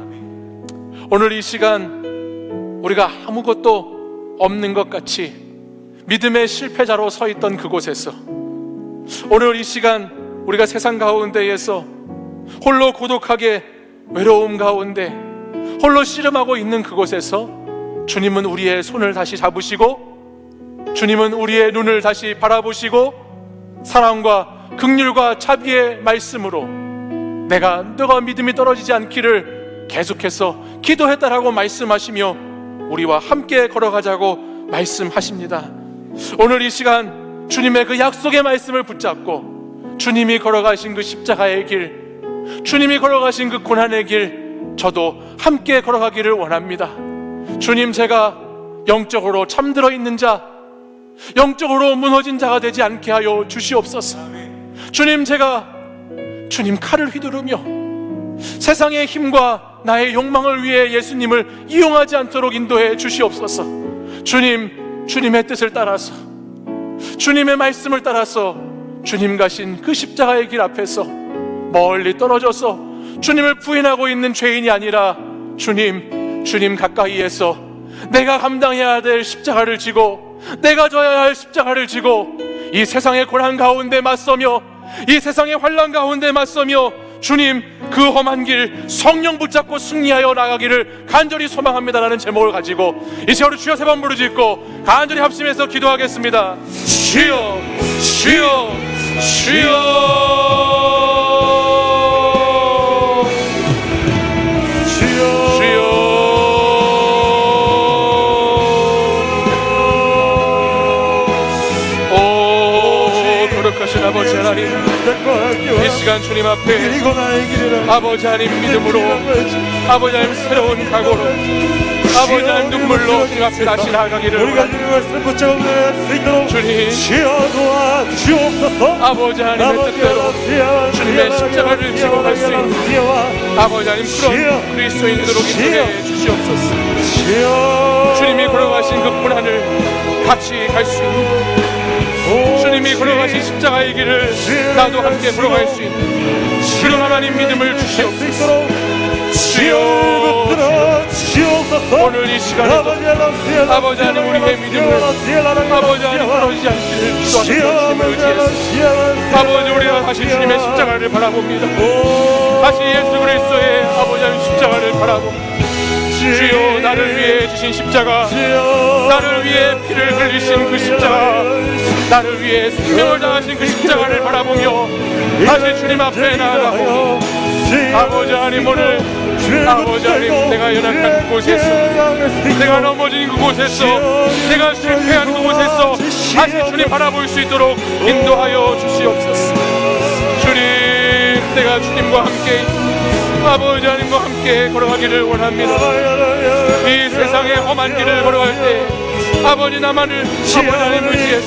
오늘 이 시간 우리가 아무것도 없는 것 같이 믿음의 실패자로 서 있던 그곳에서, 오늘 이 시간 우리가 세상 가운데에서 홀로 고독하게 외로움 가운데 홀로 씨름하고 있는 그곳에서 주님은 우리의 손을 다시 잡으시고, 주님은 우리의 눈을 다시 바라보시고 사랑과 긍휼과 자비의 말씀으로 내가 너가 믿음이 떨어지지 않기를 계속해서 기도했다라고 말씀하시며 우리와 함께 걸어가자고 말씀하십니다. 오늘 이 시간 주님의 그 약속의 말씀을 붙잡고 주님이 걸어가신 그 십자가의 길, 주님이 걸어가신 그 고난의 길, 저도 함께 걸어가기를 원합니다. 주님, 제가 영적으로 잠들어 있는 자, 영적으로 무너진 자가 되지 않게 하여 주시옵소서. 주님, 제가 주님 칼을 휘두르며 세상의 힘과 나의 욕망을 위해 예수님을 이용하지 않도록 인도해 주시옵소서. 주님, 주님의 뜻을 따라서, 주님의 말씀을 따라서 주님 가신 그 십자가의 길 앞에서 멀리 떨어져서 주님을 부인하고 있는 죄인이 아니라 주님 가까이에서 내가 감당해야 될 십자가를 지고, 내가 져야 할 십자가를 지고 이 세상의 고난 가운데 맞서며, 이 세상의 환난 가운데 맞서며 주님 그 험한 길 성령 붙잡고 승리하여 나가기를 간절히 소망합니다라는 제목을 가지고 이 세월을 주여 세 번 부르짖고 간절히 합심해서 기도하겠습니다. 주여, 주여, 주여, 거룩하신 아버지 하나님, 이 시간 주님 앞에 아버지 하나님 믿음으로, 아버지 하나님 새로운 각오로, 아버지 하나님 눈물로 주님 앞에 다시 나아가기를 원합니다. 주님, 아버지 하나님의 뜻대로 주님의 십자가를 지고 갈 수 있는 아버지 하나님 그런 그리스도인으로 인도해 주시옵소서. 주님이 걸어가신 그 고난을 같이 갈 수 있는, 주님이 걸어가신 십자가의 길을 나도 함께 걸어갈 수 있는 그런 하나님 믿음을 주시옵소서. 주여, 오늘 이 시간에도 아버지 하나님 우리의 믿음을 아버지 하나님 끊어지지 않기를 기도하는 주님을 의지해서 아버지 우리가 다시 주님의 십자가를 바라봅니다. 다시 예수 그리스도의 아버지 하나님 십자가를 바라봅니다. 주여, 나를 위해 주신 십자가, 나를 위해 피를 흘리신 그 십자가, 나를 위해 생명을 다하신 그 십자가를 바라보며 다시 주님 앞에 나아가고, 아버지 하나님 오늘 아버지 하나님 내가 연약한 그곳에서, 내가 넘어진 그곳에서, 내가 실패한 그곳에서 다시 주님 바라볼 수 있도록 인도하여 주시옵소서. 주님, 내가 주님과 함께 아버지 하나님과 함께 걸어가기를 원합니다. 이 세상의 험한 길을 걸어갈 때 아버지 나만을 아버지 하나님 의지해서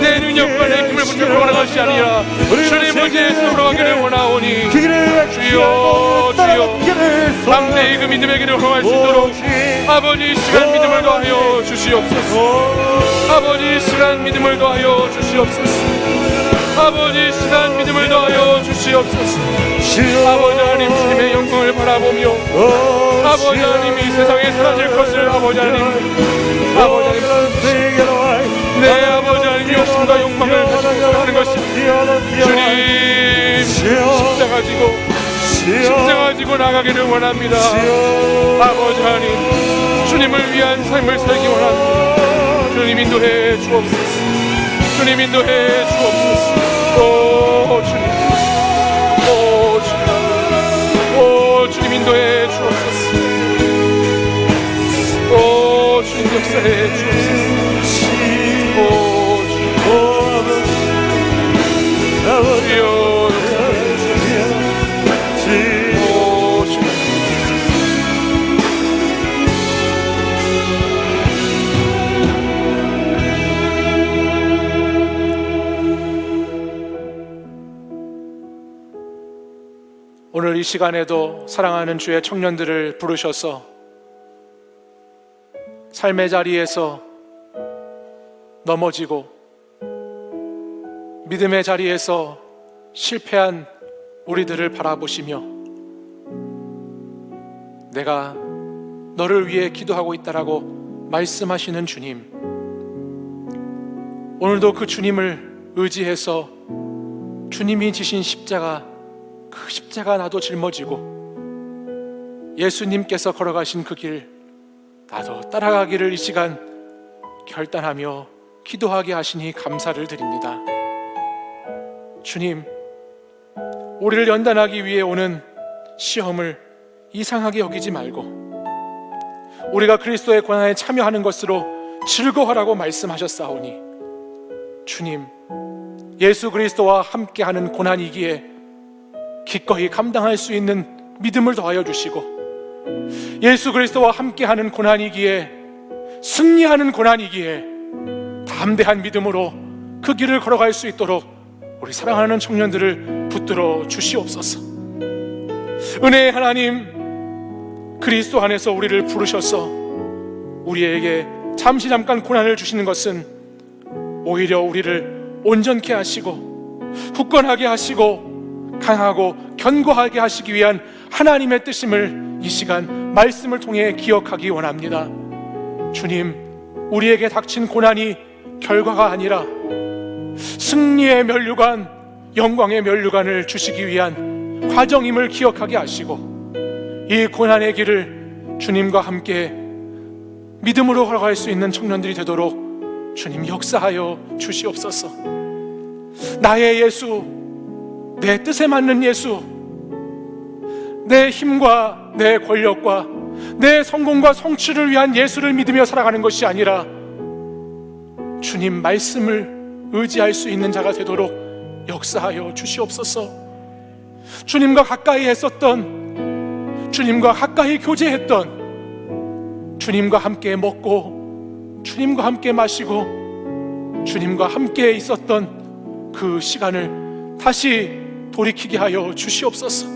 내 능력과 내 힘을 붙여 걸어가는 것이 아니라 주님 의지해서 걸어가기를 원하오니 주여, 주여 담대히 그 믿음의 길을 걸어갈 수 있도록 아버지 시간 믿음을 더하여 주시옵소서. 아버지 시간 믿음을 더하여 주시옵소서. 아버지 시간 믿음을 더하여 주시옵소서. 아버지 하나님 주님의 영광을 바라보며 아버지 하나님 이 세상에 사라질 것을 아버지 하나님 내 아버지 하나님 욕심과 욕망을 가지고 하는 것입니다. 주님 십자가 지고 나가기를 원합니다. 아버지 하나님 주님을 위한 삶을 살기 원합니다. 주님 인도해 주옵소서. 주님 인도해 주옵소서. 오 주님, 오 주님, 오 주님 인도해 주옵소서. 오 주님 역사해 주옵소서. 오 주님, 주여 역사해 주옵소서. 오 주님, 오늘 이 시간에도 사랑하는 주의 청년들을 부르셔서 삶의 자리에서 넘어지고 믿음의 자리에서 실패한 우리들을 바라보시며 내가 너를 위해 기도하고 있다라고 말씀하시는 주님, 오늘도 그 주님을 의지해서 주님이 지신 십자가, 그 십자가 나도 짊어지고 예수님께서 걸어가신 그 길 나도 따라가기를 이 시간 결단하며 기도하게 하시니 감사를 드립니다. 주님, 우리를 연단하기 위해 오는 시험을 이상하게 여기지 말고 우리가 그리스도의 고난에 참여하는 것으로 즐거워하라고 말씀하셨사오니 주님, 예수 그리스도와 함께하는 고난이기에 기꺼이 감당할 수 있는 믿음을 더하여 주시고, 예수 그리스도와 함께하는 고난이기에, 승리하는 고난이기에 다 담대한 믿음으로 그 길을 걸어갈 수 있도록 우리 사랑하는 청년들을 붙들어 주시옵소서. 은혜의 하나님, 그리스도 안에서 우리를 부르셔서 우리에게 잠깐 고난을 주시는 것은 오히려 우리를 온전케 하시고 굳건하게 하시고 강하고 견고하게 하시기 위한 하나님의 뜻임을 이 시간 말씀을 통해 기억하기 원합니다. 주님, 우리에게 닥친 고난이 결과가 아니라 승리의 면류관, 영광의 면류관을 주시기 위한 과정임을 기억하게 하시고 이 고난의 길을 주님과 함께 믿음으로 걸어갈 수 있는 청년들이 되도록 주님 역사하여 주시옵소서. 나의 예수, 내 뜻에 맞는 예수, 내 힘과 내 권력과 내 성공과 성취를 위한 예수를 믿으며 살아가는 것이 아니라 주님 말씀을 의지할 수 있는 자가 되도록 역사하여 주시옵소서. 주님과 가까이 했었던, 주님과 가까이 교제했던, 주님과 함께 먹고 주님과 함께 마시고 주님과 함께 있었던 그 시간을 다시 돌이키게 하여 주시옵소서.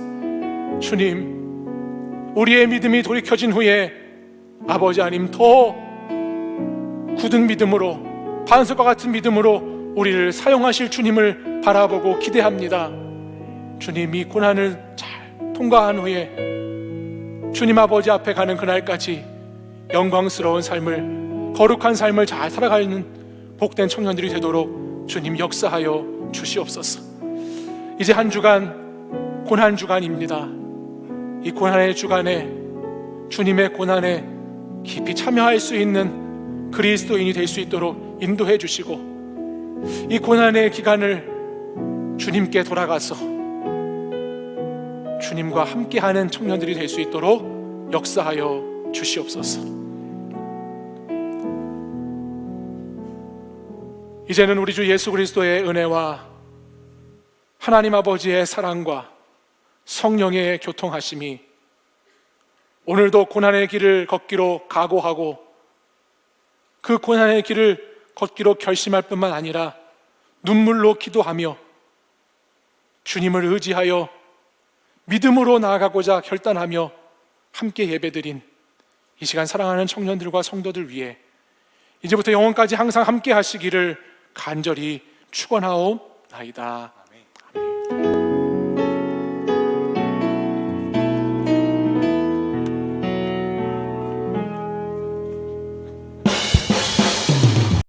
주님, 우리의 믿음이 돌이켜진 후에 아버지 하나님 더 굳은 믿음으로, 반석과 같은 믿음으로 우리를 사용하실 주님을 바라보고 기대합니다. 주님, 이 고난을 잘 통과한 후에 주님 아버지 앞에 가는 그날까지 영광스러운 삶을, 거룩한 삶을 잘 살아가는 복된 청년들이 되도록 주님 역사하여 주시옵소서. 이제 한 주간 고난 주간입니다. 이 고난의 주간에 주님의 고난에 깊이 참여할 수 있는 그리스도인이 될 수 있도록 인도해 주시고 이 고난의 기간을 주님께 돌아가서 주님과 함께하는 청년들이 될 수 있도록 역사하여 주시옵소서. 이제는 우리 주 예수 그리스도의 은혜와 하나님 아버지의 사랑과 성령의 교통하심이 오늘도 고난의 길을 걷기로 각오하고 그 고난의 길을 걷기로 결심할 뿐만 아니라 눈물로 기도하며 주님을 의지하여 믿음으로 나아가고자 결단하며 함께 예배드린 이 시간 사랑하는 청년들과 성도들 위해 이제부터 영원까지 항상 함께 하시기를 간절히 축원하옵나이다.